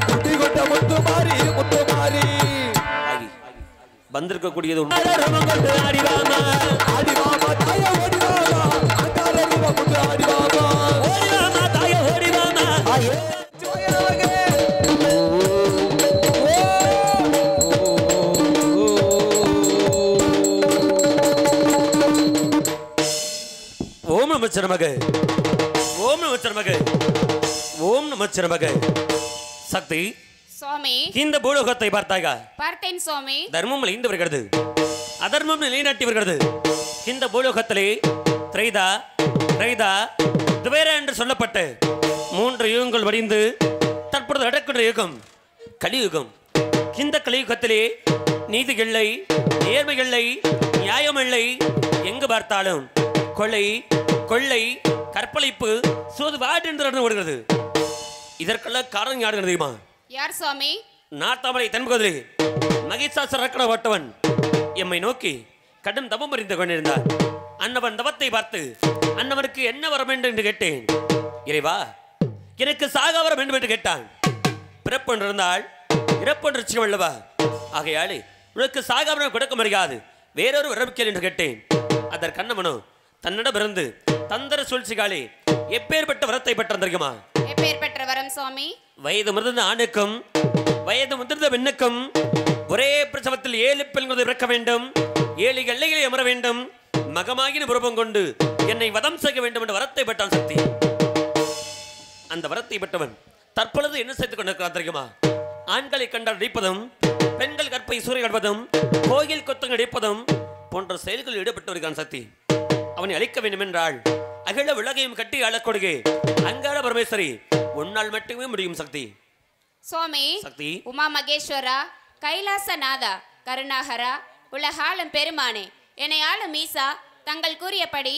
குட்டி கொட்ட முத்துமாரி முத்துமாரி வந்திருக்கக்கூடியது ஆடிவாமா ஆடிவாமா தாய ஓடிவாமா அங்கால முத்து ஆடிவாமா ஓடிவாமா தாய ஓடிவாமா ஓம் நமச்சிவாய ஓம் நமச்சிவாய ஓம் நமச்சிவாய சக்தி சுவாமி இந்த பூலோகத்தை பார்த்தாயா? பார்த்தேன் சுவாமி. தர்மம் அழிந்து வருகிறது, அதர்மம் நிலைநாட்டி வருகிறது. இந்த பூலோகத்திலே திரைதா திரைதா துவேர என்று சொல்லப்பட்ட 3 யுகங்கள் வடிந்து தற்பொழுது நடக்கின்ற யுகம் கலியுகம். இந்த கலியுகத்திலே நீதி இல்லை, நேர்மை இல்லை, நியாயம் இல்லை. எங்கு பார்த்தாலும் கொலை கொள்ளை கற்பழிப்பு சூதுவாடு என்று நடந்து வருகிறது. இதற்கெல்லாம் காரணம் யாரு தெரியுமா? யார் சுவாமி? நார்த்தாமலை தென்பகுதிலே மகிஷாசுர வட்டவன் எம்மை நோக்கி கடும் தவம் புரிந்து கொண்டிருந்தார். அன்னவன் தவத்தை பார்த்து அன்னவனுக்கு என்ன வர வேண்டும் என்று கேட்டேன். இறைவா, எனக்கு சாக வர வேண்டும் என்று கேட்டான். பிறப்பொன்று இருந்தால் இறப்பொன்று நிச்சயம் அல்லவா? ஆகையாலே உனக்கு சாக வரம் கொடுக்க முடியாது, வேறொரு வரம் கேள் என்று கேட்டேன். அதற்கு அன்னவனோ தன்னிடமிருந்து தந்திர சூழ்ச்சிகாலே எப்பேற்பட்ட வரத்தை பெற்றான் தெரியுமா? எப்பேற்பட்ட வரம் சுவாமி? வயது முதிர்ந்த ஆணுக்கும் வயது முதிர்ந்த பெண்ணுக்கும் ஒரே பிரசவத்தில் 7 பெண்களை பிறக்க வேண்டும், 7 எல்லைகளை அமர வேண்டும், மகமாகின புருவம் கொண்டு என்னை வதம் செய்ய வேண்டும் என்ற வரத்தை பெற்றான் சக்தி. அந்த வரத்தை பெற்றவன் தற்பொழுது என்ன செய்து கொண்டிருக்கிறான் தெரியுமா? ஆண்களை கண்டால் அடிப்பதும், பெண்கள் கற்பை சூறை கடுவதும், கோயில் கொத்தங்கள் அடிப்பதும் போன்ற செயல்களில் ஈடுபட்டு வருகிறான் சக்தி. அவனை அழிக்க வேண்டும் என்றால் அகில உலகையும் கட்டி ஆளக்கொடுகே அங்காள பரமேஸ்வரி, உன்னால் மட்டுமே முடியும் சக்தி. சுவாமி சக்தி, உமா மகேஸ்வரா, கைலாசநாதா, கருணாகரா, உலகாளும் பெருமானே, என்னை ஆளும் ஈசா, தங்கள் கூறியபடி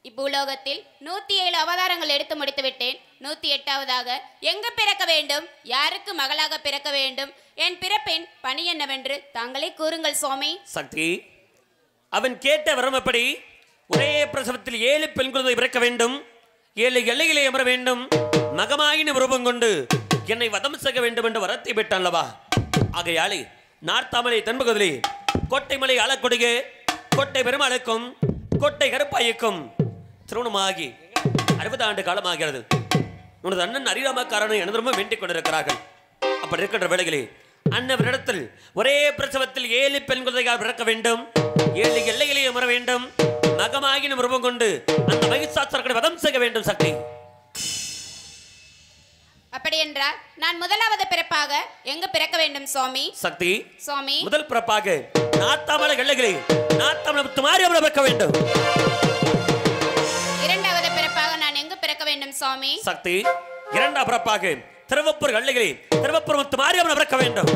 இப்பூலோகத்தில் 107 அவதாரங்கள் எடுத்து முடித்து விட்டேன். 108வதாக எங்கு பிறக்க வேண்டும், யாருக்கு மகளாக பிறக்க வேண்டும், என் பிறப்பின் பணி என்னவென்று தாங்களே கூறுங்கள் சுவாமி. சக்தி, அவன் கேட்ட வரம் எப்படி? ஒரே பிரசவத்தில் 7 பெண் குழந்தை பிறக்க வேண்டும், 7 எல்லைகளை அமர வேண்டும், மகமாயின ரூபம் கொண்டு என்னை வதம் செய்ய வேண்டும் என்று வரத்தை பெற்றான்லவா? ஆகையாலே நார்த்தாமலை தென்பகுதிலே கோட்டைமலை ஆளக்கொடுகே கோட்டை பெருமாளுக்கும் கோட்டை கருப்பாய்க்கும் திருமணமாகி 60 ஆண்டு காலமாகிறது. உனது அண்ணன் அரிராமக்காரனை எனது வேண்டிக் கொண்டிருக்கிறார்கள். அப்படி இருக்கின்ற வேளைகளே அன்னவரிடத்தில் ஒரே பிரசவத்தில் 7 பெண் குழந்தைகள் பிறக்க வேண்டும், 7 எல்லைகளை அமர வேண்டும், மகமாகின ரூபம் கொண்டு அந்த மகிஷாசுரனை வதம் செய்ய வேண்டும் சக்தி. அப்படி என்றால் நான் முதலாவது பிறப்பாக எங்கு பிறக்க வேண்டும் சுவாமி? சக்தி, சுவாமி முதல் பிறப்பாக நார்த்தாமலை எல்லைகளை நார்த்தாமலை முத்துமாரியம்மனை பிறக்க வேண்டும். இரண்டாவது பிறப்பாக நான் எங்கு பிறக்க வேண்டும் சுவாமி? சக்தி, இரண்டாம் பிறப்பாக திருவப்பூர் எல்லைகளை திருவப்பூர் முத்துமாரியம்மனை பிறக்க வேண்டும்.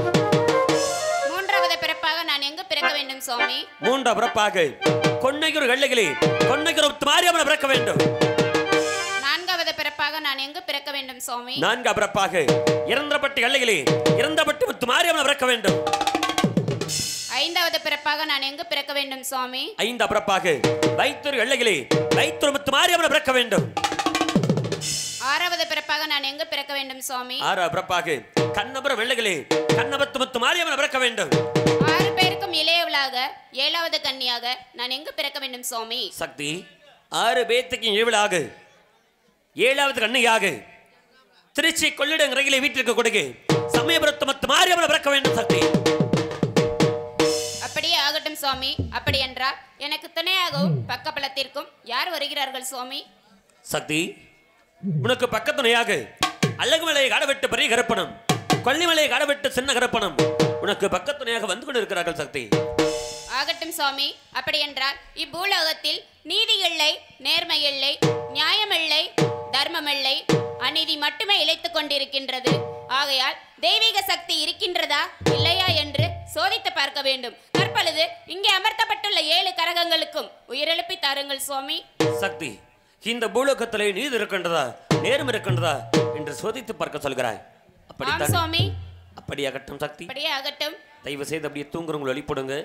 மூன்றாவது பிறப்பாக நான் எங்கு பிறக்க வேண்டும் சுவாமி? மூன்றாம் பிறப்பாக கொன்னையூர் எல்லைகளை கொன்னையூர் முத்துமாரியம்மனை பிறக்க வேண்டும். நான்காவது பிறப்பாக நான் எங்கு பிறக்க வேண்டும் சுவாமி? நான்காம் பிறப்பாக இறந்தப்பட்டு எல்லைகளை இறந்தப்பட்டு முத்துமாரியம்மனை பிறக்க வேண்டும். ஐந்தாவது பிறப்பாக நான் எங்கு பிறக்க வேண்டும் சுவாமி? ஐந்தாம் பிறப்பாக வைத்தூர் எல்லைகளை வைத்தூர் முத்துமாரியம்மனை பிறக்க வேண்டும். ஆறாவது பிறப்பாக நான் எங்கு பிறக்க வேண்டும் சுவாமி? ஆறாம் பிறப்பாக கண்ணபுரம் எல்லைகளை கண்ணபத்து முத்துமாரியம்மனை பிறக்க வேண்டும். 6 பேருக்கும் இளையவளாக 7வது கன்னியாக நான் எங்கு பிறக்க வேண்டும் சுவாமி? சக்தி, 6 பேத்துக்கு இளையவளாக 7வது கன்னியாக திருச்சி கொள்ளிடம் ரயிலை வீட்டிற்கு கொடுக்க சமயபுரத்து முத்துமாரியம்மனை பிறக்க வேண்டும் சக்தி. அப்படியே ஆகட்டும் சுவாமி. அப்படி என்றால் எனக்கு துணையாகவும் பக்கபலத்திற்கும் யார் வருகிறார்கள் சுவாமி? சக்தி, உனக்கு பக்கத்துணையாக அழகுமலையை காடவிட்டு பெரிய கருப்பணம், கொல்லிமலையை காடவிட்டு சின்ன கருப்பணம் உனக்கு பக்கத்துணையாக வந்து கொண்டிருக்கிறார்கள் சக்தி. ஆகட்டும் சுவாமி. அப்படி என்றால் இப்பூலோகத்தில் நீதி இல்லை, நேர்மை இல்லை, நியாயம் இல்லை, தர்மம் இல்லை, அநீதி மட்டுமே இழைத்துக் கொண்டிருக்கின்றது. ஆகையால் தெய்வீக சக்தி இருக்கின்றதா இல்லையா என்று சோதித்து பார்க்க வேண்டும். தற்பொழுது இங்கே அமர்த்தப்பட்டுள்ள 7 கரகங்களுக்கும் உயிரெழுப்பி தாருங்கள் சுவாமி. சக்தி, இந்த பூலோகத்திலே நீதி இருக்கின்றதா நேர்மை இருக்கின்றதா என்று சோதித்து பார்க்க சொல்கிறாய். ஆம் சுவாமி. அப்படியாகட்டும் சக்தி, அப்படியே ஆகட்டும். தயவு செய்து அப்படியே தூங்குறவங்களை வெளிப்படுங்க.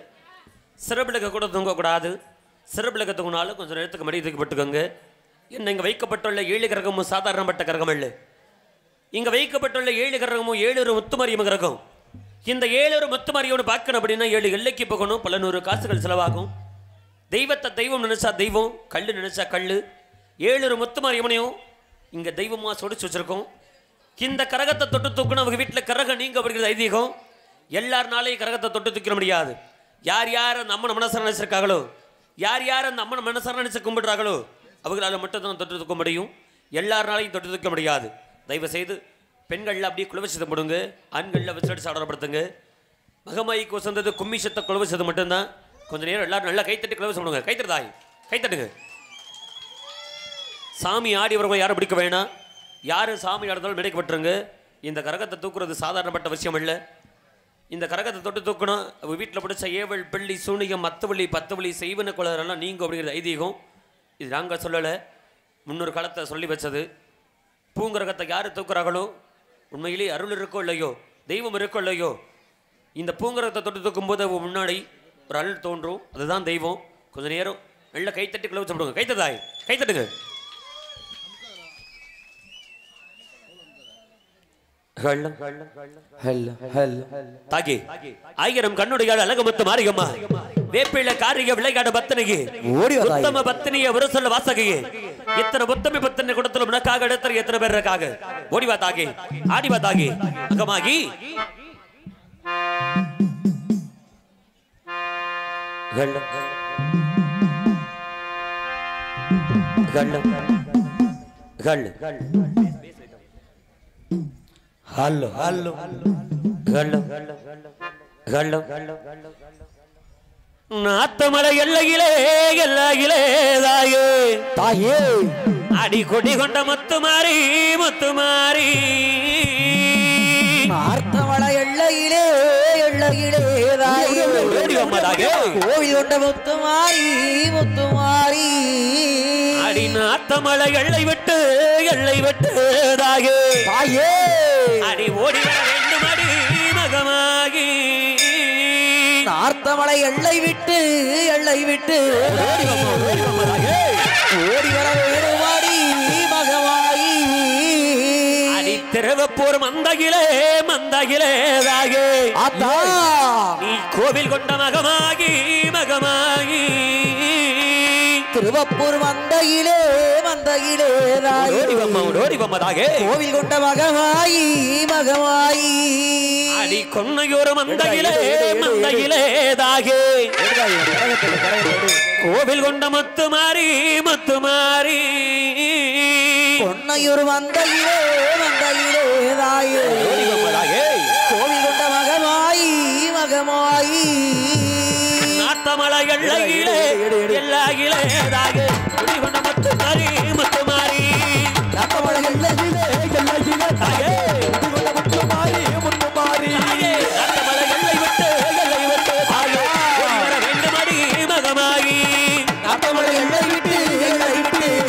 சிறப்பிலக கூட தூங்கக்கூடாது. சிறப்பிலக தூங்கினாலும் கொஞ்சம் நேரத்துக்கு மடி தூக்கப்பட்டுக்கோங்க. என்ன இங்கே வைக்கப்பட்டுள்ள 7 கிரகமும் சாதாரணப்பட்ட கிரகம் இல்லை. இங்க வைக்கப்பட்டுள்ள 7 கிரகமும் 7 முத்துமாரியம்மன் கிரகம். இந்த 7 முத்துமாரியோடு பார்க்கணும் அப்படின்னா 7 எல்லைக்கு போகணும், பல நூறு காசுகள் செலவாகும். தெய்வத்தை தெய்வம் நினைச்சா தெய்வம், கல்லு நினைச்சா கல்லு. 7 முத்துமாரியம்மனையும் இங்க தெய்வமா சொடிச்சு வச்சிருக்கோம். இந்த கரகத்தை தொட்டு தூக்கணும், அவங்க வீட்டில் கரகம் நீங்க அப்படிங்கிறது ஐதீகம். எல்லாருனாலையும் கரகத்தை தொட்டு தூக்கிட முடியாது. யார் யார் அந்த அம்மனை மனசரை நினைச்சிருக்காங்களோ, யார் யார் அந்த அம்மனை மனசரை நினைச்சு கும்பிடுறாங்களோ அவங்களால மட்டும் தான் தொட்டு தூக்க முடியும். எல்லாருனாலையும் தொட்டு தூக்க முடியாது. தயவு செய்து பெண்களில் அப்படியே குலவசத்தை போடுங்க, ஆண்களில் விசேட சாடப்படுத்துங்க. மகமாய்க்கு வசந்தது கும்மி சத்த குலவசது மட்டும்தான். கொஞ்சம் நேரம் எல்லாரும் நல்லா கைத்தட்டி குலவசம் போடுங்க. கைத்தட்டுதாய் கைத்தட்டுங்க. சாமி ஆடி வரவங்க யாரும் பிடிக்க வேணாம். யாரும் சாமி ஆடுறதாலும் மிடைக்கப்பட்டுருங்க. இந்த கரகத்தை தூக்குறது சாதாரணப்பட்ட விஷயம் இல்லை. இந்த கரகத்தை தொட்டு தூக்கணும். வீட்டில் பிடிச்ச ஏவல் பெள்ளி சூனியம் 10 வழி 10 வழி செய்வன குளரெல்லாம் நீங்கும் அப்படிங்கிறது ஐதீகம். இது நாங்கள் சொல்லலை, முன்னொரு காலத்தை சொல்லி வச்சது. பூங்கரகத்தை யார் தூக்குறாங்களோ உண்மையிலே அருள் இருக்கோ இல்லையோ, தெய்வம் இருக்கோ இல்லையோ, இந்த பூங்கரகத்தை தொட்டு தூக்கும்போது முன்னாடி ஒரு அருள் தோன்றும், அதுதான் தெய்வம். கொஞ்சம் நேரம் நல்ல கைத்தட்டி கிளவு சாப்பிடுங்க. கைத்தட்டாய் கைத்தட்டுங்க. தாகி 1000 கண்ணுடைய அழகமுத்து மாரியம்மா வேப்பிள்ள காரிய விளையாட பத்தனைக்கு உத்தம பத்தினிய ஒரு சொல்ல வாசகையே இத்தனை உத்தம பத்தினி கொடுத்தலும் உனக்காக எடுத்த எத்தனை பேர் இருக்காக. ஓடிவா தாகி, ஆடிவா தாகி, அங்கமாகி hello hello hello hello Nathamalai எல்லையிலே எல்லையிலே தாயே தாயே அடி கொடி கொண்ட முத்துமாரி முத்துமாரி நாத்தமலை எல்லையிலே எல்லையிலே தாயே கோவில் கொண்ட முத்துமாரி முத்துமாரி அடி நாத்தமலை எல்லை விட்டு தாயே தாயே அடி ஓடி வர வேண்டும் அடி மகமாகி நார்த்தமலை எல்லை விட்டு ஓடி வர வேணுமாடி மகமாயி அடி திருவப்பூர் மந்தகிலே தாயே ஆத்தா நீ கோவில் கொண்ட மகமாகி திருவப்பூர் மந்தையிலே தாயே கோவில் கொண்ட மகமாயி அடி கொன்னையூர் மந்தையிலே தாயே கோவில் கொண்ட முத்துமாரி கொன்னையூர் மந்தையிலே தாயே கோவில் கொண்ட மகமாயி நாத்தமலை எல்லையிலே தாயே கோவில் கொண்ட முத்துமாரி நாத்தமலை எல்லையிலே தாயே முத்துமாரி நாத்தமலை எல்லை விட்டு தாயே ஓடி வர வேண்டும் அடி மகமாகி நாத்தமலை எல்லை விட்டு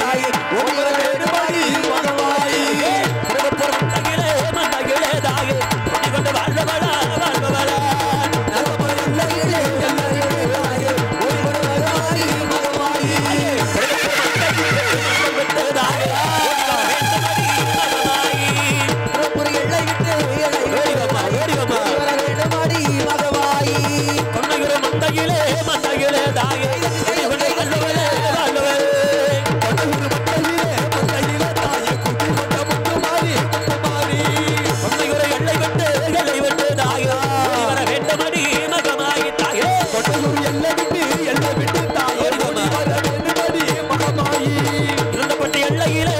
தாயே ஓடி வர வேண்டுமாடி மகமாயி திருவப்பூர் மந்தகிலே தாயே கொடி கொண்டு வாழ்வளா நாத்தமலை எல்லையிலே தாயே ஓடி வர மகமாயி விட்டு தாயே திருப்பூர் எல்லை விட்டு ஓடி வர வேண்டுமாடி மகமாயி கொன்னையூர் மந்தகிலே தாயே கொடி கொண்டு வாழ்வளே கொன்னையூர் எல்லை விட்டு தாயே ஓடி வர வேண்டும் அடி மகமாகி தாயே இருந்தப்பட்ட எல்லையிலே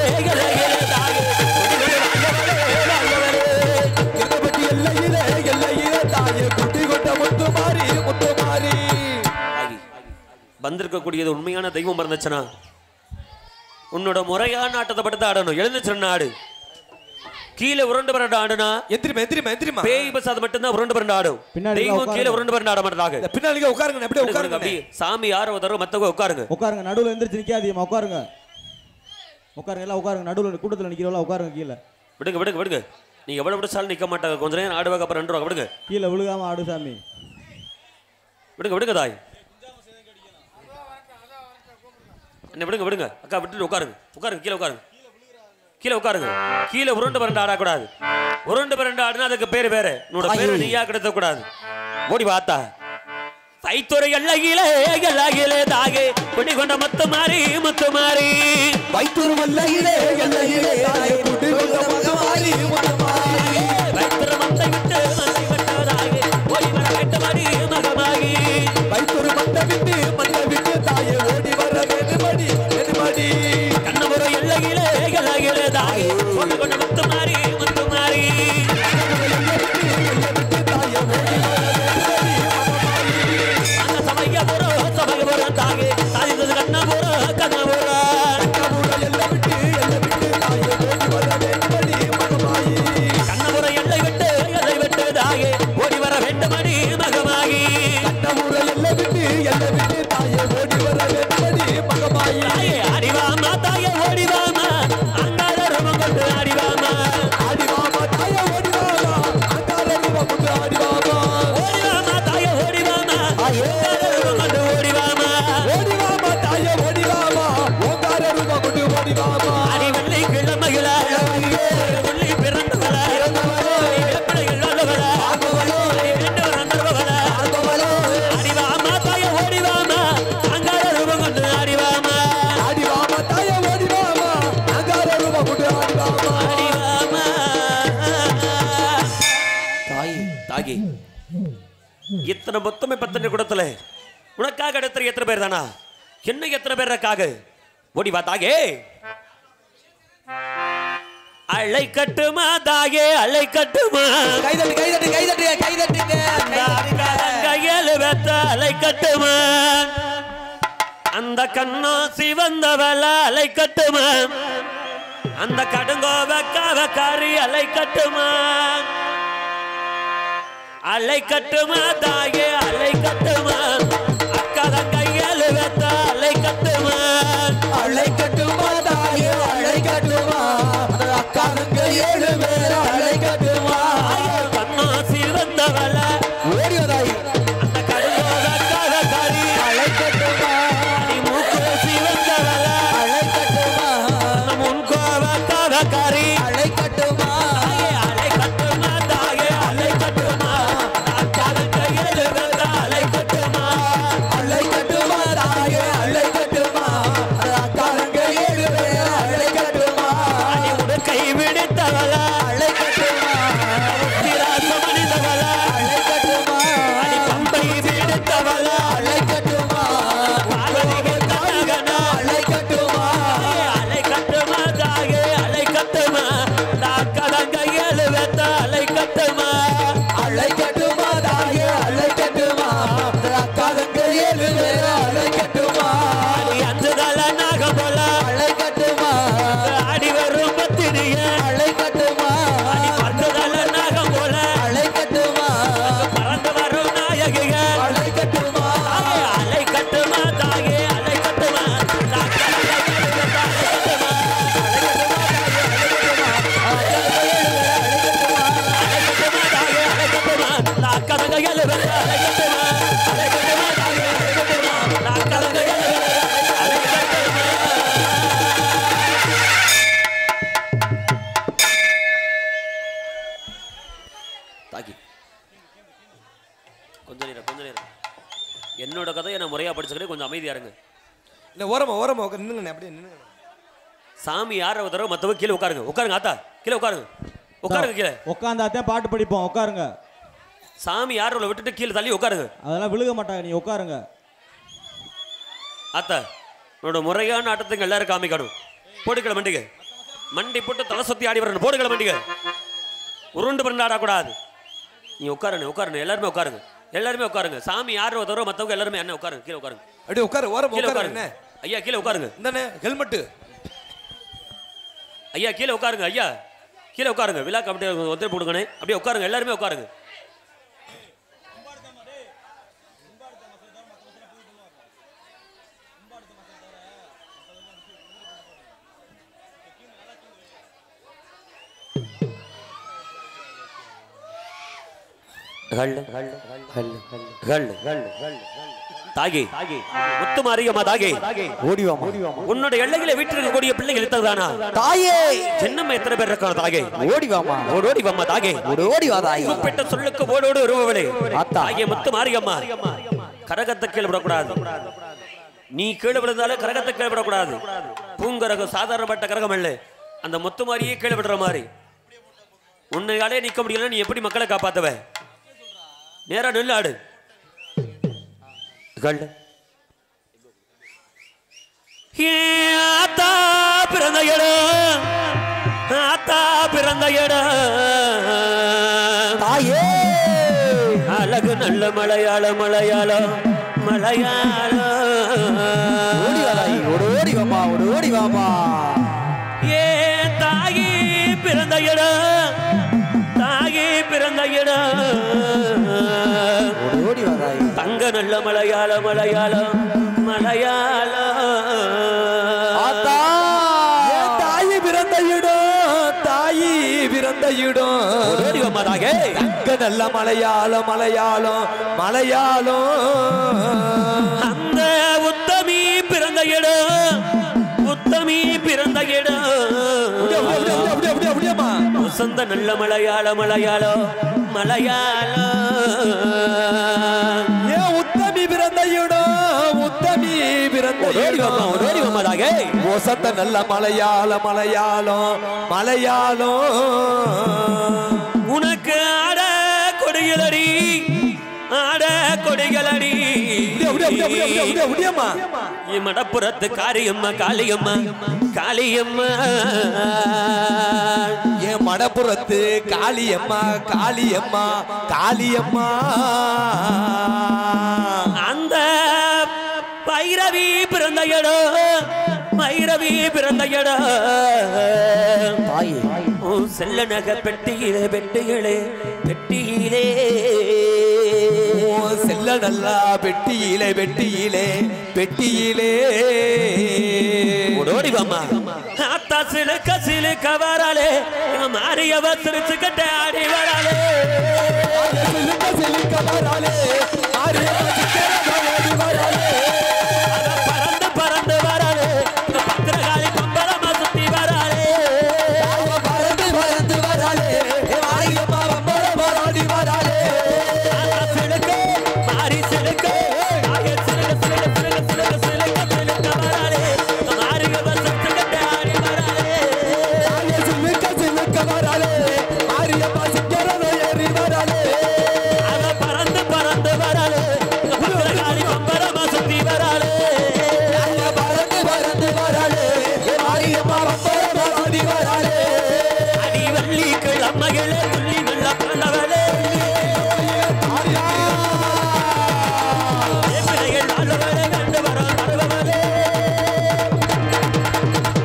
தாயே கொடி கொண்டு வந்திருக்கக்கூடியது உண்மையான தெய்வம் இருந்துச்சுன்னா உன்னோட முறையான ஆட்டத்தை படுத்து ஆடணும். எழுந்துச்சு ஆடு. கீழே உருண்டு பரண்டு ஆடுனா பேய் பஸ் அது மட்டும்தான் உருண்டு பரண்டு ஆடும். தெய்வம் கீழே உருண்டு பரண்டு ஆட மாட்டாங்க. பின்னாடி உட்காருங்க, அப்படியே உட்காருங்க. அப்படி சாமி யாரோ தரும் மத்தவங்க உட்காருங்க. நடுவுல எந்திரிச்சு நிக்காதீங்க. உட்காருங்க எல்லாம் உட்காருங்க. நடுவுல கூட்டத்துல நிக்கிறவங்க உட்காருங்க. கீழே விடுங்க. நீ எவ்வளவு விடுச்சாலும் நிக்க மாட்டாங்க. கொஞ்ச நேரம் ஆடுவாங்க, அப்புறம் 2 ரூபா விடுங்க. கீழே விழுகாம ஆடு சாமி. விடுங்க தாய். என்ன விடுங்க. அக்கா விட்டுட்டு உட்காருங்க. கீழே உட்காருங்க. கீழே உட்காருங்க. கீழே உருண்டு பரண்டு ஆடக்கூடாது. உருண்டு பரண்டு ஆடுனா அதுக்கு பேரு வேற. உன்னோட பேரு நீயா கிடத்த கூடாது. ஓடி பார்த்தா வைத்துறை எல்லையிலே எல்லையிலே தாகே குடி கொண்ட முத்து மாறி வைத்தூர் எல்லையிலே எல்லையிலே தாகே குடி கொண்ட முத்து மாறி வைத்துறை மந்தை விட்டு தாகே ஓடி வர வேண்டு மடி மகமாகி வைத்தூர் மந்தை விட்டு தாயே ஓடி வர வேண்டு மடி கண்ணபுர எல்லையிலே எல்லையிலே தாகே குடி கொண்ட முத்து மாறி தாகே தாதி கண்ணபுர கண்ணபுர கண்ணபுர எல்லை விட்டு தாகே ஓடி வர வேண்டு மடி மகமாகி கண்ணபுர எல்லை விட்டு தாயே ஓடி வர வேண்டு மகமாகி தாயே ஆடிவாமா தாயே ஓடிவாமா அங்கார ரூபம் கொண்டு ஆடிவாமா தாயே ஓடிவாமா அங்கார ரூபம் கொண்டு ஆடிவாமா ஓடிவாமா தாயே ஓடிவாமா அங்கார ரூபம் கொண்டு ஓடிவாமா தாயே ஓடிவாமா ஓங்கார ரூபம் கொண்டு ஓடிவாமா அடி வெள்ளி கிழமையில வெள்ளி பிறந்தவள வெப்படைகள் உள்ளவள வேண்டவர் அந்தர்வள அடிவாமா தாயே ஓடிவாமா அங்கார ரூபம் கொண்டு ஆடிவாமா தாயே ஓடிவாமா அங்கார ரூபம் கொண்டு ஆடிவாமா ஆடிவாமா தாகி இத்தனை மொத்தமே 10 குடத்துல உனக்காக எடுத்துற எத்தனை பேர் தானா என்ன எத்தனை பேர் இருக்காக ஓடி வா தாகே அலை கட்டுமா தாகே அலை கட்டுமா கைதட்டுங்க கையில் வெத்த அலை கட்டுமா அந்த கண்ணோ சிவந்தவள அலை கட்டுமா அந்த கடுங்கோவக்காரி அலை கட்டுமா அலை கட்டுமா தாயே அலை கட்டுமா அக்கா கையில் வெத்த அலை கட்டுமா தாயே அலை கட்டுமா அக்கா ஏழு பேர் அலை கட்டுமா கண்ணோ சிவந்தவள ஓடி வதாயி அந்த கடுங்கோவக்காரி அலை கட்டுமா நீ மூக்கு சிவந்தவள அலை கட்டுமா முன்கோவக்காரி அலை கட்டுமா அலை கட்டுமா தாயே அலை கட்டுமா அக்காத கையில் வெத்த அலை கட்டுமா அலை கட்டுமா தாயே அலை கட்டுமா அக்கா ஏழு பேர் அலை கட்டுமா அடி உடுக்கை விடுத்தவள அலை கட்டுமா திராச மனிதவள அலை கட்டுமா அடி பம்பை விடுத்தவள அலை கட்டுமா பாலதிகள் கனகனா அலை கட்டுமா அலை கட்டுமா தாயே அலை கட்டுமா அக்காத கையில் வெத்த அலை கட்டுமா அலை கட்டுமா தாயே அலை கட்டுமா அக்கா ஏழு பேர் அலை கட்டுமா அடி அஞ்சுதல நாகம் போல அலை கட்டுமா ஆடி வரும் பத்தினிய அலை கட்டுமா அடி பட்டுதல நாகம் போல அலை கட்டுமா பறந்து வரும் நாயகிக அலை கட்டுமா அலை கட்டுமா தாயே அலை கட்டுமா கொஞ்ச நேரம் என்னோட கதையை நான் முறையா படிச்சுக்கிறேன். கொஞ்சம் அமைதியா இருங்க. இல்ல ஓரமா நின்னுங்க அப்படியே நின்னுங்க. சாமி யார தடவை மத்தவங்க கீழே உட்காருங்க ஆத்தா கீழே உட்காருங்க கீழே உட்காந்தாத்தான் பாட்டு படிப்போம். உட்காருங்க. சாமி யாரோட விட்டுட்டு கீழே தள்ளி உட்காருங்க. அதெல்லாம் விழுக மாட்டாங்க. நீ உட்காருங்க. ஆத்தா உன்னோட முறையான ஆட்டத்துக்கு எல்லாரும் காமிக்கணும். போடுக்கிற மண்டிக மண்டி போட்டு தலை சுத்தி ஆடி வரணும். போடுக்கிற மண்டிக உருண்டு பரண்டு ஆடக்கூடாது. நீ உட்காருங்க எல்லாருமே உட்காருங்க. சாமி யாரோ தவிர மத்தவங்க எல்லாருமே என்ன உட்காருங்க. கீழே உட்காருங்க. அப்படியே உட்காருங்க. ஐயா கீழே உட்காருங்க. இந்தானே ஹெல்மெட். ஐயா கீழே உட்காருங்க. ஐயா கீழே உட்காருங்க. விழா கமிட்டி ஒத்துழைப்பு கொடுங்கண்ணே. அப்படியே உட்காருங்க. எல்லாருமே உட்காருங்க. தாகே முத்து மாரியம்மா தாகே ஓடிவாமா உன்னோட எல்லையில வீட்டில் இருக்கக்கூடிய பிள்ளைகள் இத்ததானா தாயே சின்னம்மா எத்தனை பேர் இருக்காங்க தாகே ஓடிவாமா ஓடோடி வாம்மா தாகே ஓடிவா தாயே கூப்பிட்ட சொல்லுக்கு ஓடோடு வருபவளே ஆத்தா. தாயே முத்து மாரியம்மா கரகத்தை கீழே விடக்கூடாது நீ கீழே விழுந்தாலே கரகத்தை கீழே விடக்கூடாது பூங்கரகம் சாதாரணப்பட்ட கரகம் அல்ல அந்த முத்து மாரியே கீழே விடுற மாதிரி உன்னையாலே நிக்க முடியல நீ எப்படி மக்களை காப்பாத்துவ நேரா நெல் ஆடு ஆத்தா பிறந்த இடம் ஆத்தா பிறந்த இடம் தாயே அழகு நல்ல மலையாளம் மலையாளம் மலையாளம் ஓடிவா தாயே ஓடிவாமா ஓடிவாமா ஏ தாயி பிறந்த இடம் தாயி பிறந்த இடம் ஓடிவா தாயே தங்க நல்ல மலையாளம் மலையாளம் மலையாளம் ஆத்தா தாயி பிறந்த இடம் தாயி பிறந்த இடம் ஓடி வம்மாதாகே அங்க நல்ல மலையாளம் மலையாளம் மலையாளம் அந்த உத்தமி பிறந்த இடம் உத்தமி பிறந்த இடம் வசந்த நல்ல மலையாளம் மலையாளம் மலையாளம் ஏன் உத்தமி பிறந்த இடம் உத்தமி பிறந்த இடம் ஓடி வம்மாதாகே வசந்த நல்ல மலையாளம் மலையாளம் மலையாளம் உனக்கு ஆட கொடிகளடி ஆட கொடிகளடி மடப்புறத்து காரியம்மா காளியம்மா காளியம்மா என் மடப்புறத்து காளியம்மா காளியம்மா காளியம்மா அந்த பைரவி பிறந்த இடம் பைரவி பிறந்த இடம் செல்ல நக பெட்டியிலே பெட்டிகளே பெட்டியிலே செல்ல நல்லா பெட்டியிலே பெட்டியிலே பெட்டியிலே ஓடி வாமா ஆத்தா சிலுக்க சிலுக்க வராளே மாரியவ சிரிச்சு கட்ட ஆடி வராளே சிலுக்க சிலுக்க வராளே பறந்து பறந்து வராளே பத்திரகாளி பம்பரமா சுத்தி வராளே பறந்து பறந்து வராளே மாரியம்மா பம்பரமா ஆடி வராளே சிலுக்க மாறி சிலுக்க சிலுக்க சிலுக்க சிலுக்க சிலுக்க சிலுக்க சிலுக்க வராளே மாரியவ சிரிச்சு கட்ட ஆடி வராளே சிலுக்க சிலுக்க வராளே மாரியம்மா சிங்கரன ஏறி வராளே பறந்து பறந்து வராளே பத்திரகாளி பம்பரமா சுத்தி வராளே பறந்து பறந்து வராளே மாரியம்மா பம்பரமா ஆடி வராளே அடி வள்ளி கிழமைகளே துள்ளி நல்ல பிறந்தவளே பிள்ளைகள் நல்லவளே கண்டு வர தருவவளே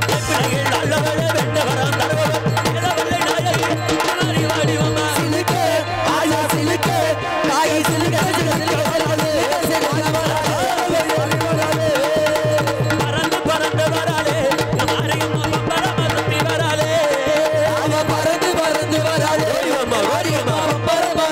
பிள்ளைகள் நல்லவளே வெண்டு வர தருவவளே நாயகி வாடிவமா சிலுக்க ஆயா சிலுக்க தாய் சிலுக்க சிலுக்க வராளே பறந்து பறந்து வராளே மாரியம்மா பம்பரமா சுத்தி வராளே அவ பறந்து பறந்து வராளே மாரியம்மா பம்பரமா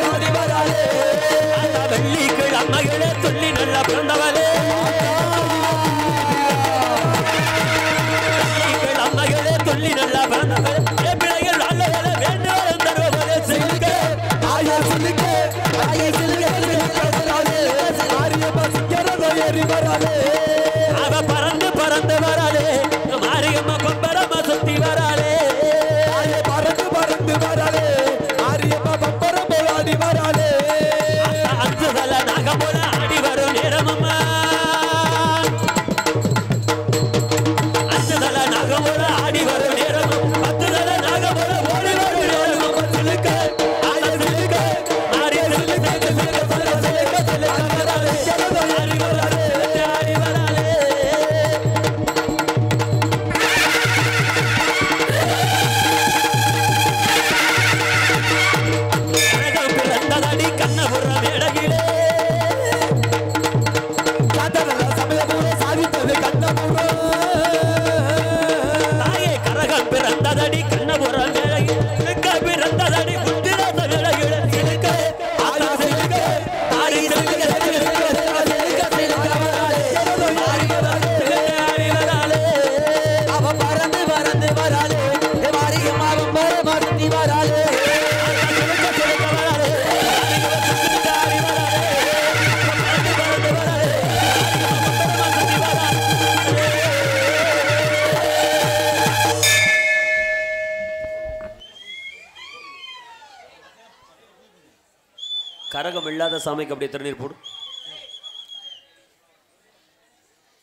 கரகம் இல்லாத சாமிக்கு அப்படியே திருநீர் போடு.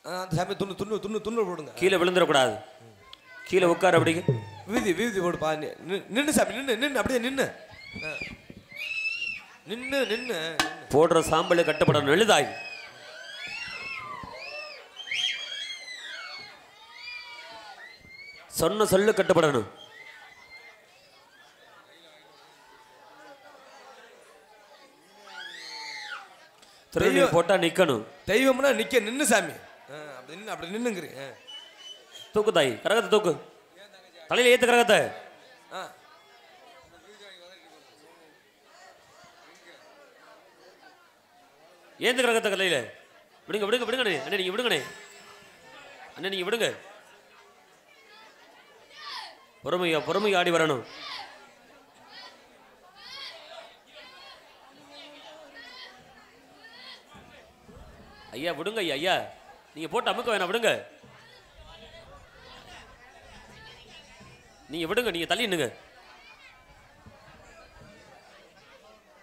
அந்த சாமி துண்ணு துண்ணு துண்ணு துண்ணு போடுங்க. கீழே விழுந்துடக்கூடாது. கீழே உட்கார அப்படிங்க. வீதி வீதி போடுப்பா. நின்று சாமி நின்று நின்று அப்படியே நின்று நின்று நின்று போடுற சாம்பல் கட்டப்படணும். எழுதாய் சொன்ன சொல்லு கட்டப்படணும். திருநீர் போட்டா நிக்கணும். தெய்வம்னா நிக்க நின்று சாமி அப்படி நின்று அப்படி நின்னுங்கிறீங்க. தூக்கு தாய், கரகத்தை தூக்கு, தலையில ஏத்து கரகத்தை. ஏத்து கரகத்தை தலையில விடுங்க விடுங்க விடுங்கண்ணே. அண்ணே நீங்க விடுங்கண்ணே. அண்ணே நீங்க விடுங்க. பொறுமையா பொறுமையா ஆடி வரணும். ஐயா விடுங்க ஐயா. ஐயா நீங்க போட்டு அமுக்க வேணாம், விடுங்க. நீங்க விடுங்க, நீங்க தள்ளி நின்னுங்க.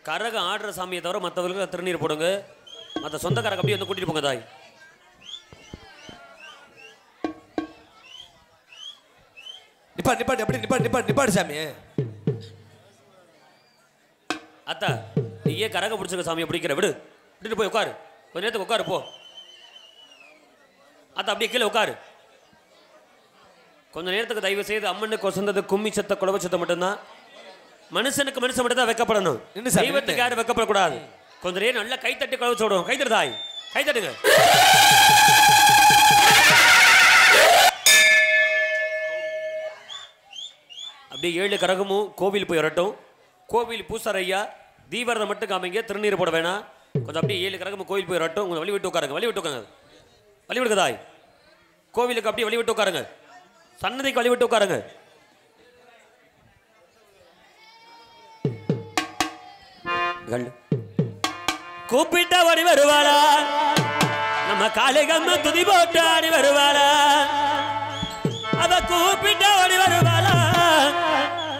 கரகம் ஆடுற சாமியை தவிர மற்றவர்களுக்கு திருநீர் போடுங்க. மற்ற சொந்தக்காரங்க அப்படியே வந்து கூட்டிட்டு போங்க தாய். நிப்பாட்டு நிப்பாட்டு அப்படி நிப்பாட்டு நிப்பாட்டு நிப்பாட்டு சாமி. அத்தா நீ ஏன் கரகம் பிடிச்சிருக்க சாமியை பிடிக்கிற? விடு, விட்டுட்டு போய் உட்காரு. கொஞ்ச நேரத்துக்கு உட்காரு போ. அத்தா அப்படியே கீழே உட்காரு. கொஞ்ச நேரத்துக்கு தயவு செய்து அம்மனுக்கு வசந்தது கும்மி சத்த குழவ சத்தம் மட்டும்தான். மனுஷனுக்கு மனுஷன் மட்டும் தான் வைக்கப்படணும். தெய்வத்துக்கு யாரும் வைக்கப்படக்கூடாது. கொஞ்ச நேரம் நல்லா கைத்தட்டி குழவ சொல்றோம். கைத்தட்டு தாய், கைத்தட்டுங்க. அப்படியே 7 கரகமும் கோவில் போய் வரட்டும். கோவில் பூசார் ஐயா தீவிரதை மட்டும் காமிங்க, திருநீர் போட வேணாம். கொஞ்சம் அப்படியே 7 கரகமும் கோவில் போய் வரட்டும். கொஞ்சம் வழி விட்டு உட்காருங்க, வழி விட்டு உட்காருங்க, வழி விடுங்க தாய். கோவிலுக்கு அப்படியே வழி விட்டு உட்காருங்க, சன்னதிக்கு வழி விட்டு உட்காருங்க. கூப்பிட்ட ஓடி வருவாளா நம்ம காளிகம்மா, துதி போட்டு ஆடி வருவாளா. அவ கூப்பிட்ட ஓடி வருவாளா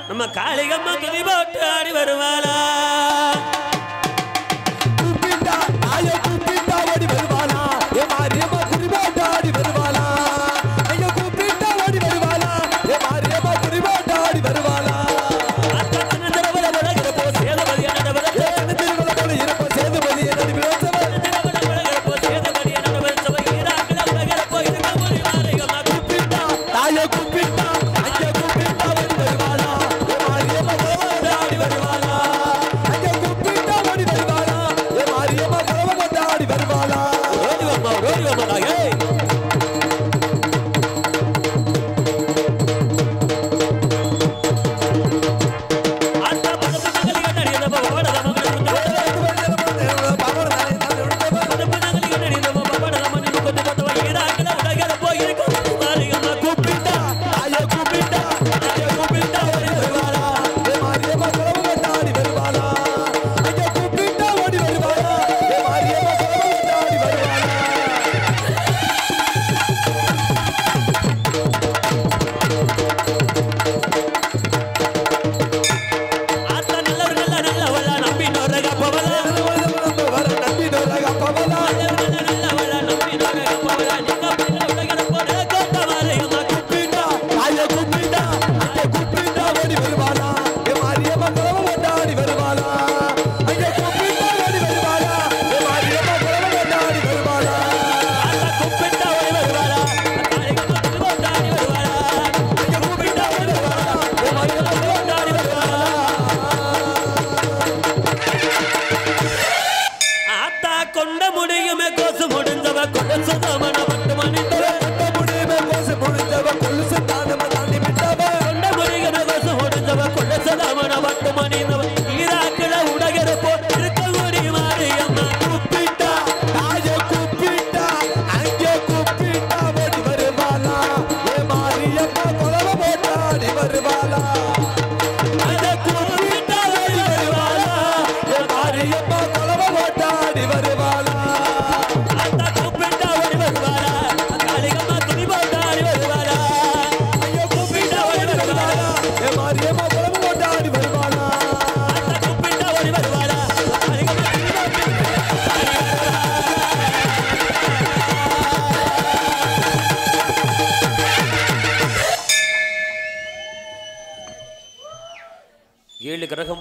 நம்ம காளிகம்மா, துதி போட்டு ஆடி வருவாளா. கூப்பிட்டா நாய கூப்பிட்டா ஓடி வருவாளா, ஏ மாரியம்மா துதி போட்டு ஆடி வருவாளா. ஐயா கூப்பிட்டா ஓடி வருவாளா, ஏ மாரியம்மா துதி போட்டு ஆடி வருவாளா. கூப்பிட்டா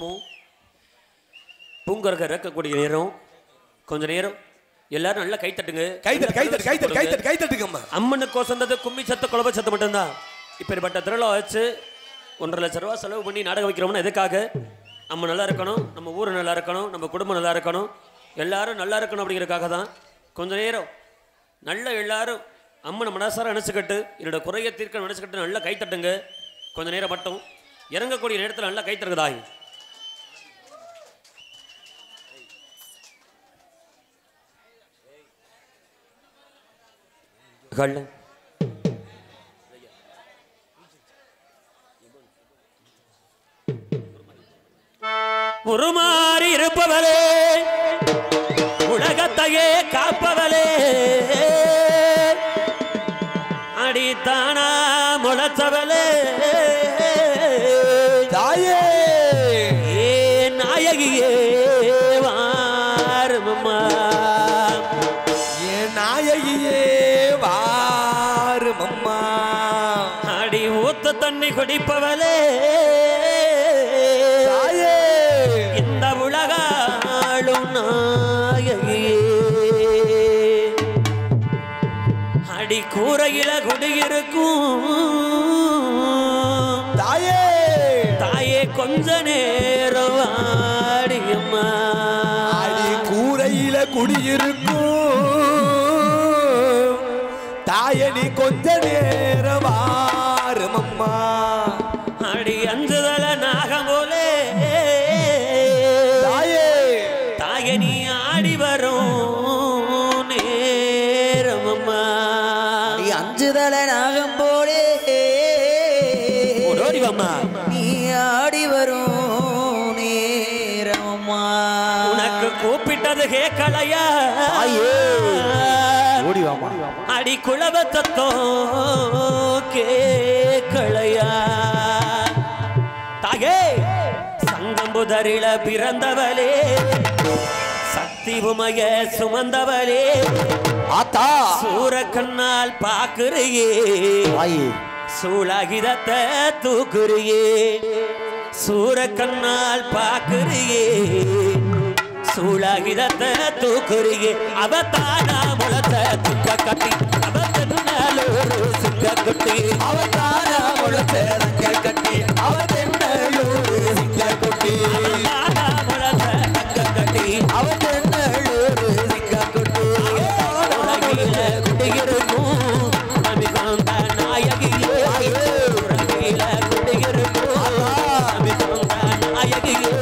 தர்மமும் பூங்கொரக இறக்கக்கூடிய நேரம் கொஞ்ச நேரம் எல்லாரும் நல்லா கை தட்டுங்க. கை தட்டுங்கம்மா. அம்மனுக்கு வசந்தது கும்மி சத்த குழப்ப சத்தம் மட்டும்தான். இப்பேற்பட்ட திருவிழா வச்சு 1.5 லட்ச ரூபா செலவு பண்ணி நாடகம் வைக்கிறோம்னா எதுக்காக? நம்ம நல்லா இருக்கணும், நம்ம ஊர் நல்லா இருக்கணும், நம்ம குடும்பம் நல்லா இருக்கணும், எல்லாரும் நல்லா இருக்கணும் அப்படிங்கிறதுக்காக தான். கொஞ்ச நேரம் நல்ல எல்லாரும் அம்மனை மனசார நினச்சிக்கிட்டு என்னோட குறையை தீர்க்க நினச்சிக்கிட்டு நல்லா கை தட்டுங்க. கொஞ்ச நேரம் மட்டும் இறங்கக்கூடிய நேரத்தில் நல்லா கை தருகுதாய். உருமாறி இருப்பவளே, உலகத்தையே காப்பவளே, அடித்தானா முளைச்சவளே, தாயே ஏ நாயகியே வாருமம்மா, ஏ நாயகியே வாருமம்மா, அடி ஊத்த தண்ணி குடிப்பவளே, தாயே இந்த உலகாளும் நாயகியே, அடி கூரையில குடியிருக்கும் தாயே தாயே கொஞ்ச நேரம் வாடியம்மா, அடி கூரையில குடியிருக்கும் தாயனி கொஞ்ச நேரம் வாருமம்மா, அடி அஞ்சுதல நாகம் போலே தாயே தாயே நீ ஆடி வரும் நேரமம்மா, அஞ்சுதல நாகம் போலே ஓடிவம்மா, நீ ஆடி வரும் நேரம்மா, உனக்கு கூப்பிட்டது கேட்கலையா ஓடிவாமா, அடி குலவத்தோ கேட்கலையா, தாயே சங்கம்புதரில பிறந்தவளே, சக்தி உமைய சுமந்தவளே, ஆத்தா சூரக்கண்ணால் பாக்குறியே, சூலகிதத்தை தூக்குறியே, சூரக்கண்ணால் பாக்குறியே, சூலகிதத்தை தூக்குறியே, அவதானா முளத்த துக்க கட்டி, அவத்தூரு சிங்க குட்டி, அவதானா முளத்த தங்க கட்டி, அவத்தூரு சிங்க குட்டி, அவதானா முளத்த தங்க கட்டி, அவத்தூரு சிங்க குட்டி, உலகில குடியிருக்கும் அமிகாந்த நாயகியே, உலகில குடியிருக்கும் அமிகாந்த நாயகியே,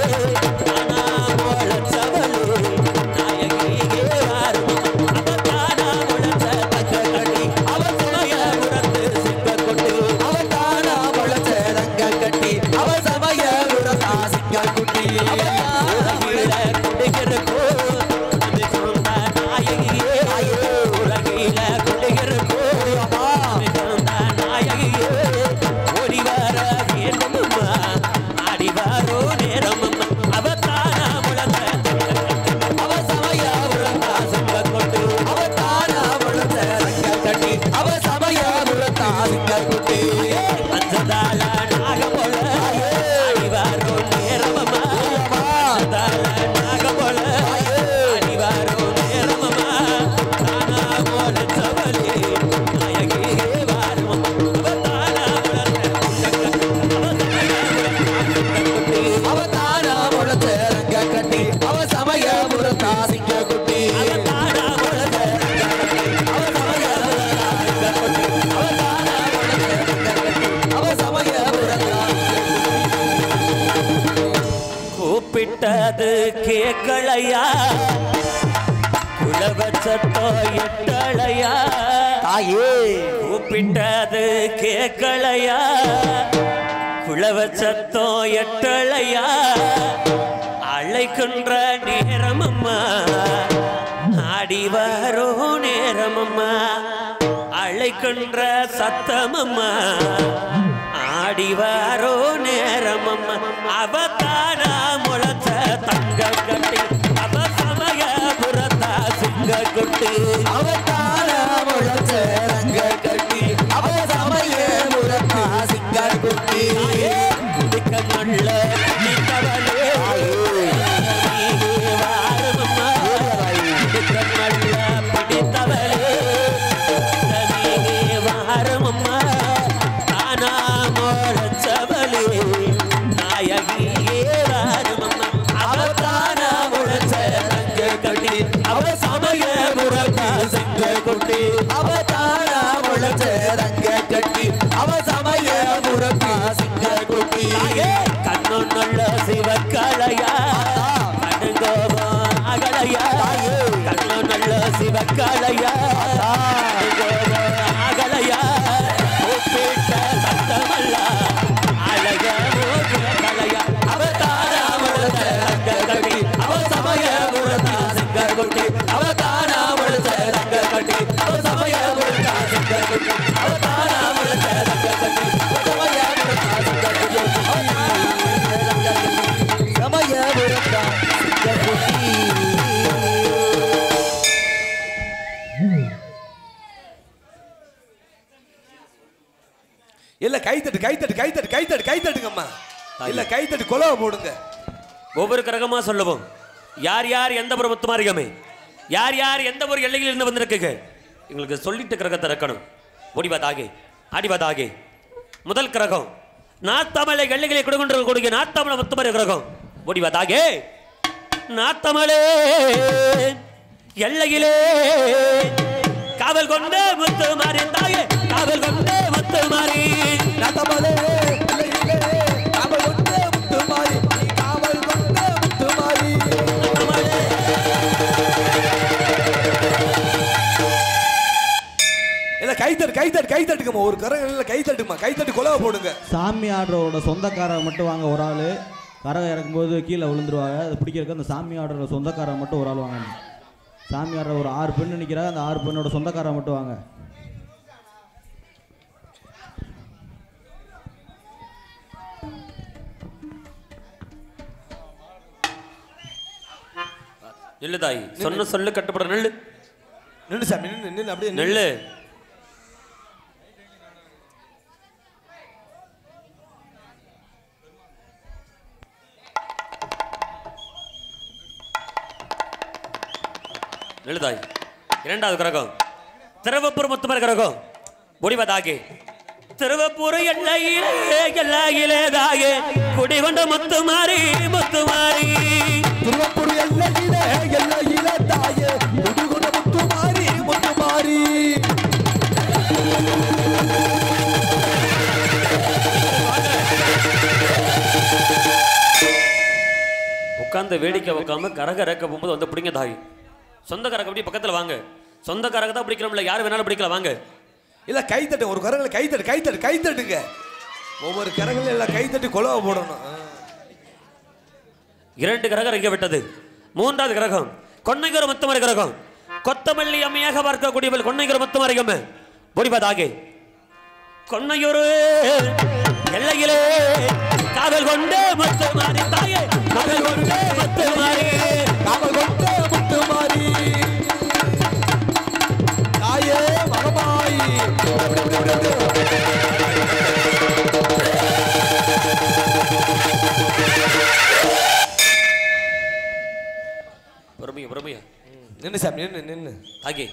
தானா முளச்சவளே நாயகியே வாரும், அவதானா முளத்த தங்க கட்டி, அவசமயபுரத்து சிங்க குட்டி, அவதானா முளத்த தங்க கட்டி, அவசமயபுரத்தா சிங்க குட்டி, உலகில குடியிருக்கும் அமிகாந்த நாயகியே, உலகில குடியிருக்கும் அமிகாந்த நாயகியே, ஓடி வர வேண்டுமம்மா, ஆடி வரோ நேரமம்மா, அவதானா முளத்த அவசமயபுரத்தா சிங்க குட்டி, அவதானா முளத்த தங்க கட்டி, அவசமயபுரத்தா சிங்க குட்டி, அஞ்சதால நாகமொழ அடிவாரோ நேரமம்மா, அஞ்சதால நாகமொழ அடிவாரோ நேரமம்மா, தானா முளச்சவளே நாயகியே வாரும், அவதானா முளத்த அவதானா முளத்த தங்க கட்டி, அவசமயபுரத்தா சிங்க குட்டி, அவதானா முளத்த அவசமயபுரத்தா கூப்பிட்டது கேட்கலையா, குலவச்சத்தோ எட்டலையா, தாயே கூப்பிட்டது கேட்கலையா, குலவச்சத்தோ எட்டலையா, அழைக்கின்ற நேரமம்மா, ஆடி வரோ நேரமம்மா, அழைக்கின்ற சத்தமம்மா, ஆடி வரோ நேரமம்மா, அவதானா முளச்ச தங்க கட்டி, அவ சமயபுரத்தா சிங்க குட்டி, அவதானா முளத்த தங்க கட்டி, அவசமயபுரத்தா சிங்க குட்டி, குடிக்க நல்ல நித்தவளே, கலையா அகலையா கூப்பிட்ட சத்தமல்ல அழக கலையா அவ தானா வளர்ந்த ரங்க கட்டி அவ சமய முழுதா சிங்க கொட்டி அவ தானா வளர்ந்த ரங்க கட்டி அவ சமய முழுதா சிங்க கொட்டி அவ தானா வளர்ந்த ரங்க கட்டி அவ சமய முழுதா சிங்க கொட்டி சமய முழுதா சிங்க கொட்டி இல்ல கைத்தட்டு கைத்தட்டு கைத்தட்டு கைத்தட்டு கைத்தட்டுங்கம்மா இல்ல கைத்தட்டு கொலவை போடுங்க. ஒவ்வொரு கிரகமா சொல்லுவோம். யார் யார் எந்த ஒரு முத்துமாரிகமே யார் யார் எந்த ஒரு எல்லையில் இருந்து வந்திருக்குங்க எங்களுக்கு சொல்லிட்டு கிரகத்தை இறக்கணும். ஓடிவாதாகே ஆடிவாதாகே முதல் கிரகம் நாத்தமலை எல்லைகளை கொடுக்கின்ற நாத்தமலை முத்துமாரி கிரகம் ஓடிவாதாகே நாத்தமலே எல்லையிலே காவல் கொண்ட முத்துமாரி தாயே காவல் கொண்ட முத்துமாரி நாத்தமலே எல்லையிலே காவல் கொண்ட முத்துமாரி காவல் கொண்ட முத்துமாரி இல்ல கைத்தட்டு கைத்தட்டு கைத்தட்டுங்கம்மா ஒரு கரங்க கைத்தட்டுமா கைத்தட்டு கொலவை போடுங்க. சாமி ஆடுறவரோட சொந்தக்காரங்க மட்டும் வாங்க ஒரு ஆள் கரகம் இறக்கும்போது கீழே விழுந்துருவாங்க. அது பிடிக்கிறதுக்கு அந்த சாமி ஆடுற சொந்தக்காரங்க மட்டும் ஒரு ஆள் வாங்க. சாமி ஆடுற ஒரு 6 பெண்ணு நிற்கிறாங்க. அந்த 6 பெண்ணோட சொந்தக்காரங்க மட்டும் வாங்க. நெல்லு தாய் சொன்ன சொல்லு கட்டுப்பட நெல்லு நின்று சாமி நின்று நின்று அப்படியே நெல்லு நெல்லுதாய் இரண்டாவது கிரகம் திருவப்பூர் முத்துமாரி கிரகம் முடிவதாகே திருவப்பூர் எல்லையிலே தாயே குடிகொண்ட முத்துமாரி முத்துமாரி திருவப்பூர் எல்லையிலே தாயே குடிகொண்ட முத்துமாரி முத்துமாரி உட்கார்ந்து வேடிக்கை வைக்காம கரக இறக்க போகும்போது வந்து பிடிங்க தாய் சொந்த கரகம் அப்படி பக்கத்தில் வாங்க சொந்த கரக தான் பிடிக்கிறோம்ல யார் வேணாலும் பிடிக்கலாம் வாங்க இல்ல கைத்தட்டு ஒரு கரங்களை கைத்தட்டு கைத்தட்டு கைத்தட்டுங்க ஒவ்வொரு கரங்களும் எல்லாம் கைத்தட்டி கொலவை போடணும். 2 கிரகம் இங்கே விட்டது. மூன்றாவது கிரகம் கொன்னைகர முத்துமாரி கிரகம் கொத்தமல்லி அம்மையாக பார்க்கக்கூடியவள் கொன்னைகர முத்துமாரிகம் பொடிபதாகே கொன்னையூர் எல்லையிலே காவல் கொண்ட முத்துமாரி தாயே காவல் கொண்ட முத்துமாரி காவல் கொண்ட முத்துமாரி தாயே மகமாயி பொறுமையா நின்று சாமி நின்று நின்று தாகே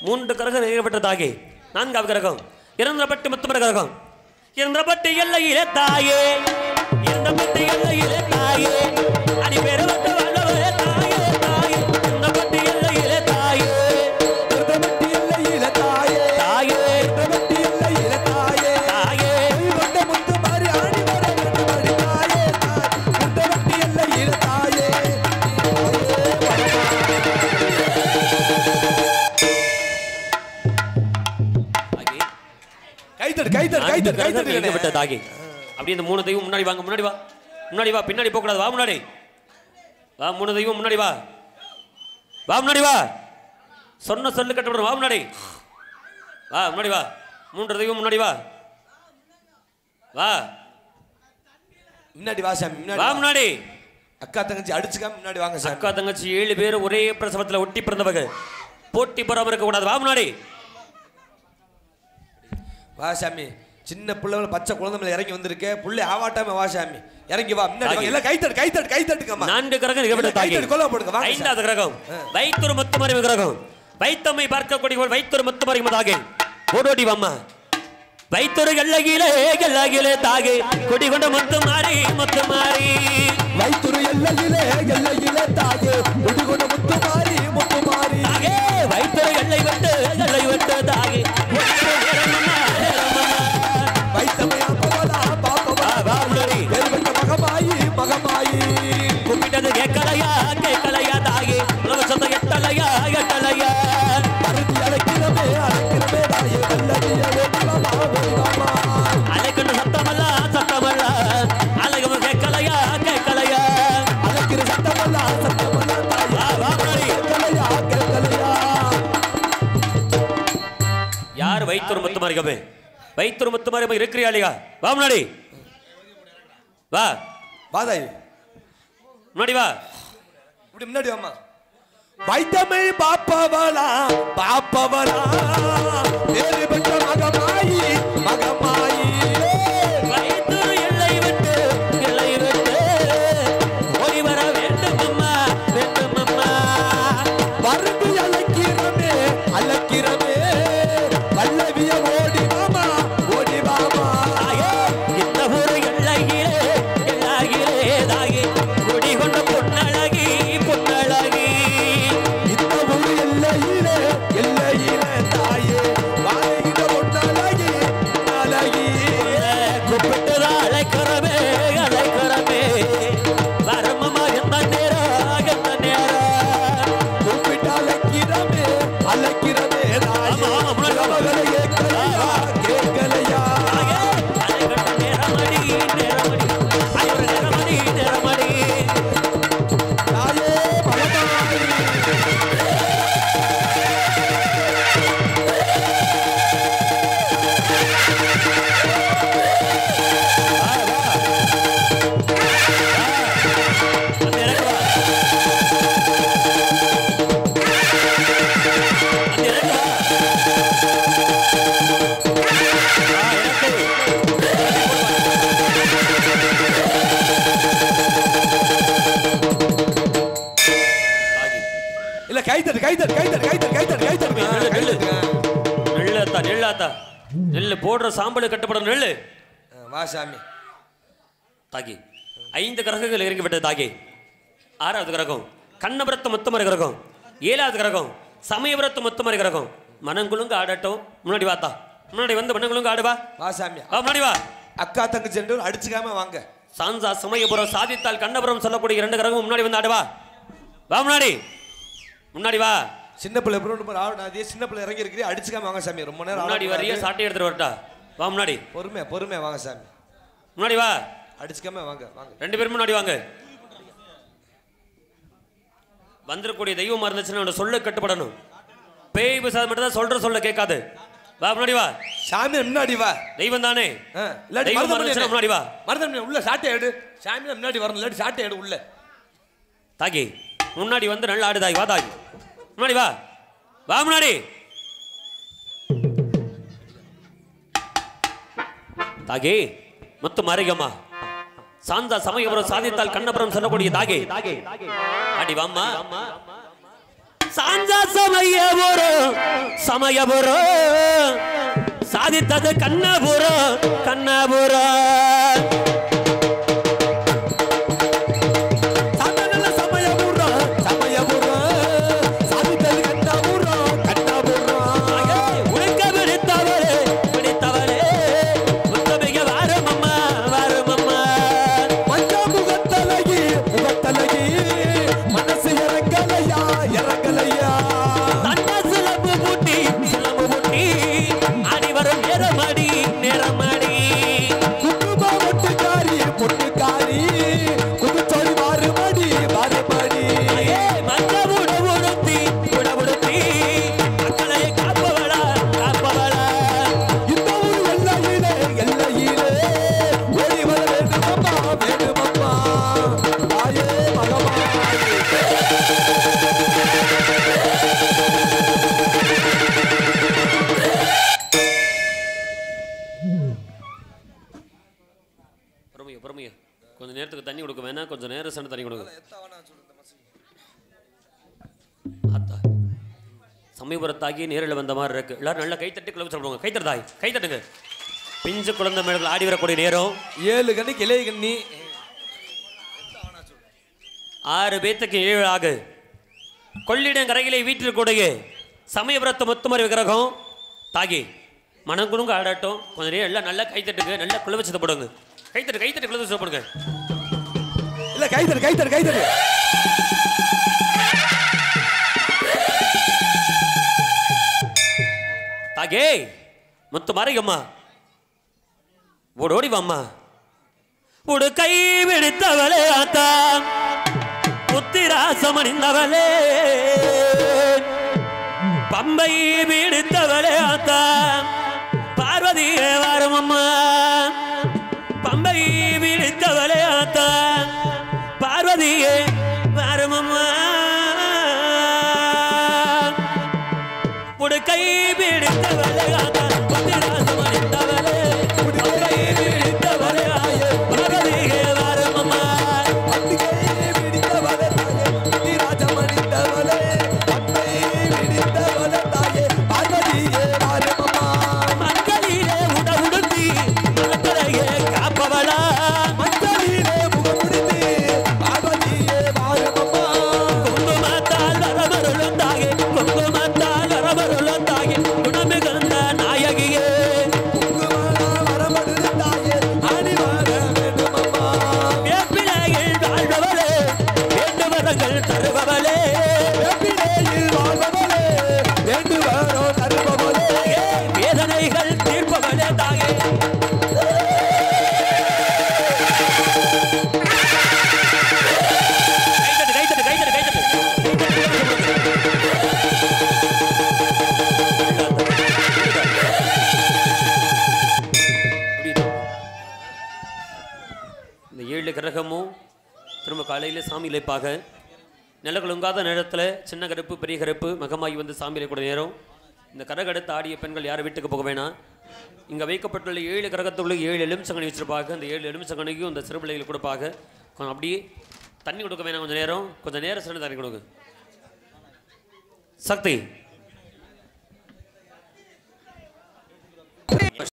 3 கிரகம் நிறைவேற்ற தாகே 4வது கிரகம் இறந்தப்பட்டு முத்துமாரி கிரகம் இறந்தப்பட்டு எல்லையிலே தாயே இறந்தப்பட்டு எல்லையிலே தாயே அடி பெருவட்ட வாழ்வே தாயே தாயே இறந்தப்பட்டு எல்லையிலே தாயே இறந்தப்பட்டு எல்லையிலே தாயே தாயே இறந்தப்பட்டு எல்லையிலே தாயே தாயே கொண்ட முத்துமாரி ஆடி வர வேண்டும் தாயே இறந்தப்பட்டு எல்லையிலே தாயே கைத்தட்டு கைத்தட்டு கைத்தட்டு கைத்தட்டு விட்ட தாகே அப்படி இந்த 3 தெய்வம் முன்னாடி வாங்க முன்னாடி வா பின்னாடி போக கூடாது வா முன்னாடி வா 3 தெய்வம் முன்னாடி வா முன்னாடி வா சொன்ன சொல்லு கட்டப்படும் வா முன்னாடி வா 3 தெய்வம் முன்னாடி வா முன்னாடி வா சாமி முன்னாடி வா முன்னாடி அக்கா தங்கச்சி அடிச்சுக்காம முன்னாடி வாங்க சாமி. அக்கா தங்கச்சி 7 பேர் ஒரே பிரசவத்தில் ஒட்டி பிறந்தவங்க போட்டி பொறாம இருக்க கூடாது வா முன்னாடி வா சாமி சின்ன பிள்ளை பச்சை குழந்தை மேல இறங்கி வந்திருக்கே புள்ளை ஆவாட்டாம வா சாமி இறங்கி வா முன்னாடி வாங்க எல்லாம் கைத்தட்டு கைத்தட்டு கைத்தட்டுங்கம்மா 4 கிரகம் நிகழ்வு தாகே கைத்தட்டு கொல்ல போடுங்க வாங்க 5வது கிரகம் வைத்தூர் முத்துமாரி கிரகம் வைத்தம்மை பார்க்கக்கூடிய வைத்தூர் முத்துமாரி தாகே ஓடோடி வாம்மா வைத்தூர் எல்லையிலே தாகே குடிகொண்ட முத்துமாரி முத்துமாரி வைத்தூர் எல்லையிலே தாகே குடிகொண்ட முத்துமாரி முத்துமாரி தாகே வைத்தூர் எல்லை விட்டு தாகே வைத்தம்மை அப்பவலா பாப்பவா வா முன்னாடி பெருமட்ட மகமாயி மகமாயி கூப்பிட்டது கேட்கலையா தாகே உலக சொந்த எட்டலையா வைத்தூர் முத்துமாரிகமே வைத்தூர் முத்துமாரிகமே இருக்கிறியா இல்லையா? வா முன்னாடி வா. வாதாய் முன்னாடி வா. இப்படி முன்னாடி வாமா. வைத்தமை பாப்பவளா பாப்பவளா தேவி பெற்ற மகமாயி மகமாயி வைத்தூர் எல்லை விட்டு ஓடி வர வேண்டும் அம்மா மருந்து அழைக்கிறமே அழைக்கிறமே வல்லவிய ஓடி வாமா ஓடி வாமா. இந்த ஊரு எல்லையிலே தாயே குடி கொண்ட பொன்னழகி இந்த ஊரு எல்லையிலே எல்லையிலே தாயே வாழையிட பொன்னழகி பொன்னழகி கூப்பிட்டுதான் அழைக்கிறமே வரமமா எந்த நேரம் கூப்பிட்டு அழைக்கிறமே அழைக்கிறமே தாயே உறவுகளை கேட்கலையா கேட்கலையா தாயே மகமாயி இல்ல கைத்தட்டு கைத்தட்டு கைத்தட்டு கைத்தட்டு கைத்தட்டு கைத்தட்டு நெல்லாத்தா நெல்லு போடுற சாம்பல் கட்டப்படும் நெல்லு. வா சாமி. தாகி 5 கிரகங்கள் இறங்கி விட்டது தாகி. 6வது கிரகம் கண்ணபுரத்து முத்துமறை கிரகம். 7வது கிரகம் சமயபுரத்து முத்துமறை கிரகம். மனங்குழுங்க ஆடட்டும். முன்னாடி வாத்தா. முன்னாடி வந்து மனங்குழுங்க ஆடுவா. வா சாமி. முன்னாடி வா. அக்கா தங்கச்சி ரெண்டு பேரும் அடிச்சுக்காம வாங்க. சான்சா சமயபுரம் சாதித்தால் கண்ணபுரம் சொல்லக்கூடிய 2 கிரகம் முன்னாடி வந்து ஆடுவா. வா முன்னாடி வா. சின்ன பிள்ளை அதே சின்ன பிள்ளை இறங்கி இருக்கிறீ அடிச்சுக்காம வாங்க சாமி. ரொம்ப நேரம் முன்னாடி வரைய சாட்டை எடுத்துட்டு வரட்டா. வா முன்னாடி. பொறுமை வாங்க சாமி. முன்னாடி வா. அடிச்சுக்காம வாங்க வாங்க. 2 பேரும் முன்னாடி வாங்க. வந்திருக்கூடிய தெய்வமா இருந்துச்சுன்னா சொல்ல கட்டுப்படணும். பேய் பிசாசு மட்டும் தான் சொல்ல கேட்காது. வா முன்னாடி வா. சாமி முன்னாடி வா. தெய்வம் தானே. முன்னாடி வா. மருதம் உள்ள சாட்டை எடு. சாமி முன்னாடி வரணும். இல்லாட்டி சாட்டை எடு உள்ள. தாகி முன்னாடி வந்து நல்லா ஆடு தாய். வா தாய். முன்னாடி வா. வா முன்னாடி. தாகி முத்து மாரிகம்மா சாந்தா சமயபுரம் சாதித்தால் கண்ணபுரம் சொல்லக்கூடிய தாகி அடி வாம்மா. சாந்தா சமயபுரம் சாதித்தது கண்ணபுரம் பொறுமையா கொஞ்சம் நேரத்துக்கு தண்ணி கொடுக்க வேணாம். கொஞ்சம் நேரம் சென்று தண்ணி கொடுங்க. சமயபுரத்தாகி நேரில் வந்த மாதிரி இருக்கு. எல்லாரும் நல்லா கைத்தட்டி கிளம்பி சொல்லுவாங்க. கைத்தட்டாய் கைத்தட்டுங்க. பிஞ்சு குழந்தை மேடங்கள் ஆடி வரக்கூடிய நேரம் 7 கண்ணி கிளை கண்ணி 6 பேத்துக்கு 7 ஆகு. கொள்ளிடம் கரையிலே வீட்டில் கூடைய சமயபுரத்து முத்துமறை விக்கிரகம் தாகி மனங்குணுங்க ஆடட்டும். கொஞ்சம் நேரம் எல்லாம் நல்லா கைத்தட்டுங்க. நல்லா குழவச்சத்தை போடுங்க. கைத்தட்டு குழவச்சத்தை போடுங்க. இல்ல கைத்தட்டு தாகே முத்து மாரிகம்மா ஓடோடி வாம்மா. உடு கை விடுத்தவளே ஆத்தா புத்திராசமணிந்தவளே பம்பை விடுத்தவளே ஆத்தா பார்வதியே வாரமம்மா பம்பை விழித்தவளே ஆத்தா பார்வதியே வாரமம்மா உடுக்கை பிடித்தவளே ஆத்தா பத்திராசம் அளித்தவளே உடுக்கை பிடித்தவளே ஆயே பார்வதியே வாரமம்மா மங்களிலே உடவுடுத்தி மலக்கரையே காப்பவளா குங்குமத்தால் வரமருளந்தாயே குங்குமத்தால் வரமருளந்தாயே குணமிகுந்த நாயகியே வேப்பிலையில் வாழ்பவளே வேண்டுவரங்கள் தருபவளே வேதனைகள் தீர்ப்பவளே தாயே கைத்தட்டு கைத்தட்டு கைத்தட்டு இந்த 7 கிரகமும் திரும்ப காலையில் சாமி இழைப்பாக நிலக்குழுங்காத நேரத்தில் சின்ன கருப்பு பெரிய கருப்பு மகமாகி வந்து சாமி இழைக்கூட நேரம் இந்த கரகடுத்து ஆடிய பெண்கள் யார் வீட்டுக்கு போக வேணாம் இங்கே வைக்கப்பட்டுள்ள 7 கிரகத்துள்ள 7 எலுமிச்சங்கனி வச்சிருப்பாங்க அந்த 7 எலுமிச்சங்கனிக்கும் இந்த சிறுபிள்ளைகள் கொடுப்பாங்க கொஞ்சம் அப்படியே தண்ணி கொடுக்க வேணாம் கொஞ்சம் நேரம் சிறந்த தண்ணி கொடுங்க சக்தி